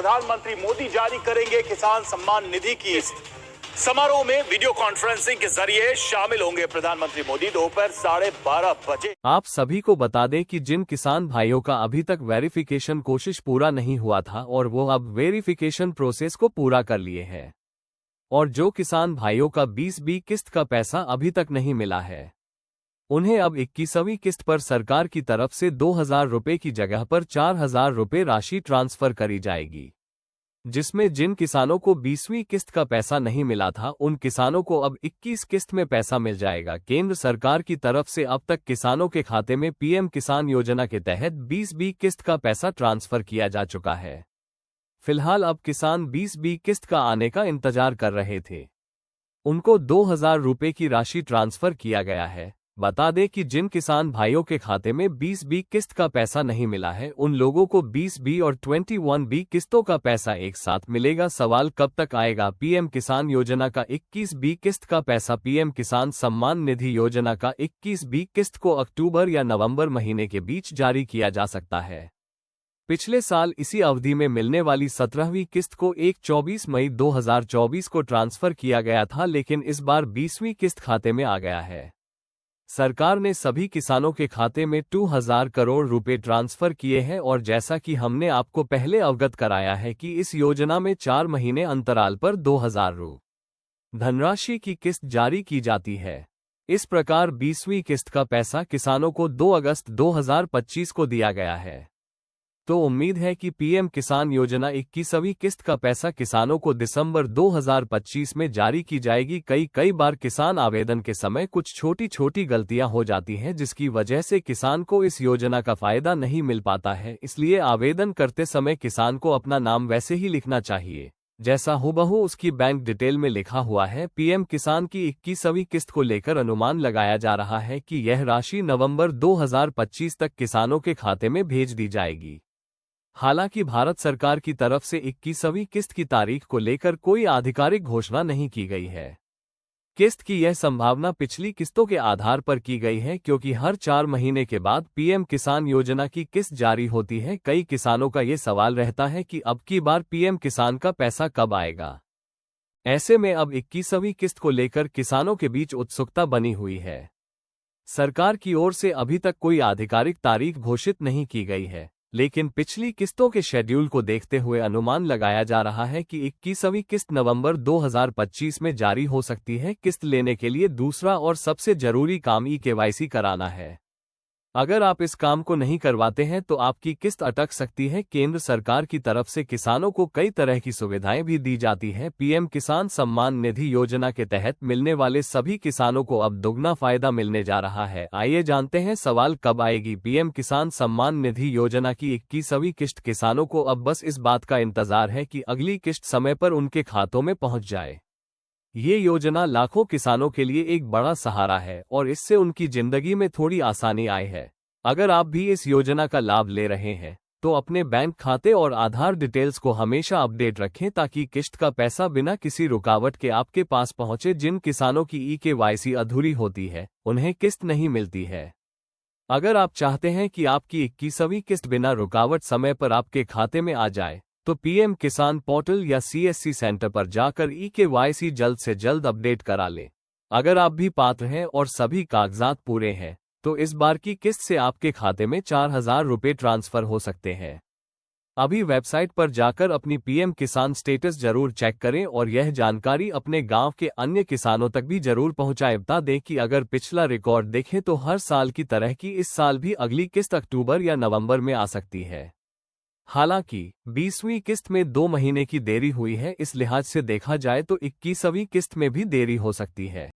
प्रधानमंत्री मोदी जारी करेंगे किसान सम्मान निधि की किस्त। समारोह में वीडियो कॉन्फ्रेंसिंग के जरिए शामिल होंगे प्रधानमंत्री मोदी। दोपहर 12:30 बजे। आप सभी को बता दें कि जिन किसान भाइयों का अभी तक वेरिफिकेशन कोशिश पूरा नहीं हुआ था और वो अब वेरिफिकेशन प्रोसेस को पूरा कर लिए हैं, और जो किसान भाइयों का 20B किस्त का पैसा अभी तक नहीं मिला है, उन्हें अब 21वीं किस्त पर सरकार की तरफ से 2000 रुपये की जगह पर 4000 रुपये राशि ट्रांसफर करी जाएगी, जिसमें जिन किसानों को 20वीं किस्त का पैसा नहीं मिला था उन किसानों को अब 21 किस्त में पैसा मिल जाएगा। केंद्र सरकार की तरफ से अब तक किसानों के खाते में पीएम किसान योजना के तहत 20B किस्त का पैसा ट्रांसफर किया जा चुका है। फिलहाल अब किसान 20B किस्त का आने का इंतजार कर रहे थे, उनको 2000 रुपये की राशि ट्रांसफर किया गया है। बता दें कि जिन किसान भाइयों के खाते में 20B किस्त का पैसा नहीं मिला है उन लोगों को 20B और 21B किस्तों का पैसा एक साथ मिलेगा। सवाल कब तक आएगा? पीएम किसान योजना का 21B किस्त का पैसा पीएम किसान सम्मान निधि योजना का 21B किस्त को अक्टूबर या नवंबर महीने के बीच जारी किया जा सकता है। पिछले साल इसी अवधि में मिलने वाली 17वीं किस्त को 24 मई 2024 को ट्रांसफर किया गया था, लेकिन इस बार 20वीं किस्त खाते में आ गया है। सरकार ने सभी किसानों के खाते में 2000 करोड़ रुपए ट्रांसफर किए हैं, और जैसा कि हमने आपको पहले अवगत कराया है कि इस योजना में 4 महीने अंतराल पर 2000 रु धनराशि की किस्त जारी की जाती है। इस प्रकार 20वीं किस्त का पैसा किसानों को 2 अगस्त 2025 को दिया गया है। तो उम्मीद है कि पीएम किसान योजना 21वीं किस्त का पैसा किसानों को दिसंबर 2025 में जारी की जाएगी। कई बार किसान आवेदन के समय कुछ छोटी छोटी गलतियां हो जाती हैं, जिसकी वजह से किसान को इस योजना का फायदा नहीं मिल पाता है। इसलिए आवेदन करते समय किसान को अपना नाम वैसे ही लिखना चाहिए जैसा हूबहू उसकी बैंक डिटेल में लिखा हुआ है। पीएम किसान की 21वीं किस्त को लेकर अनुमान लगाया जा रहा है कि यह राशि नवंबर 2025 तक किसानों के खाते में भेज दी जाएगी। हालांकि भारत सरकार की तरफ से 21वीं किस्त की तारीख को लेकर कोई आधिकारिक घोषणा नहीं की गई है। किस्त की यह संभावना पिछली किस्तों के आधार पर की गई है, क्योंकि हर 4 महीने के बाद पीएम किसान योजना की किस्त जारी होती है। कई किसानों का ये सवाल रहता है कि अब की बार पीएम किसान का पैसा कब आएगा। ऐसे में अब 21वीं किस्त को लेकर किसानों के बीच उत्सुकता बनी हुई है। सरकार की ओर से अभी तक कोई आधिकारिक तारीख घोषित नहीं की गई है, लेकिन पिछली किस्तों के शेड्यूल को देखते हुए अनुमान लगाया जा रहा है कि 21वीं किस्त नवंबर 2025 में जारी हो सकती है। किस्त लेने के लिए दूसरा और सबसे जरूरी काम KYC कराना है। अगर आप इस काम को नहीं करवाते हैं तो आपकी किस्त अटक सकती है। केंद्र सरकार की तरफ से किसानों को कई तरह की सुविधाएं भी दी जाती हैं। पीएम किसान सम्मान निधि योजना के तहत मिलने वाले सभी किसानों को अब दुगना फायदा मिलने जा रहा है। आइए जानते हैं सवाल कब आएगी पीएम किसान सम्मान निधि योजना की 21वीं किस्त। किसानों को अब बस इस बात का इंतजार है कि अगली किस्त समय पर उनके खातों में पहुंच जाए। ये योजना लाखों किसानों के लिए एक बड़ा सहारा है और इससे उनकी जिंदगी में थोड़ी आसानी आई है। अगर आप भी इस योजना का लाभ ले रहे हैं तो अपने बैंक खाते और आधार डिटेल्स को हमेशा अपडेट रखें, ताकि किस्त का पैसा बिना किसी रुकावट के आपके पास पहुंचे। जिन किसानों की KYC अधूरी होती है उन्हें किस्त नहीं मिलती है। अगर आप चाहते हैं कि आपकी 21वीं किस्त बिना रुकावट समय पर आपके खाते में आ जाए तो पीएम किसान पोर्टल या CSC सेंटर पर जाकर KYC जल्द से जल्द अपडेट करा लें। अगर आप भी पात्र हैं और सभी कागजात पूरे हैं तो इस बार की किस्त से आपके खाते में 4000 रुपये ट्रांसफर हो सकते हैं। अभी वेबसाइट पर जाकर अपनी पीएम किसान स्टेटस जरूर चेक करें और यह जानकारी अपने गांव के अन्य किसानों तक भी जरूर पहुंचाएं। बता दें कि अगर पिछला रिकॉर्ड देखें तो हर साल की तरह की इस साल भी अगली किस्त अक्टूबर या नवंबर में आ सकती है। हालांकि 20वीं किस्त में 2 महीने की देरी हुई है, इस लिहाज से देखा जाए तो 21वीं किस्त में भी देरी हो सकती है।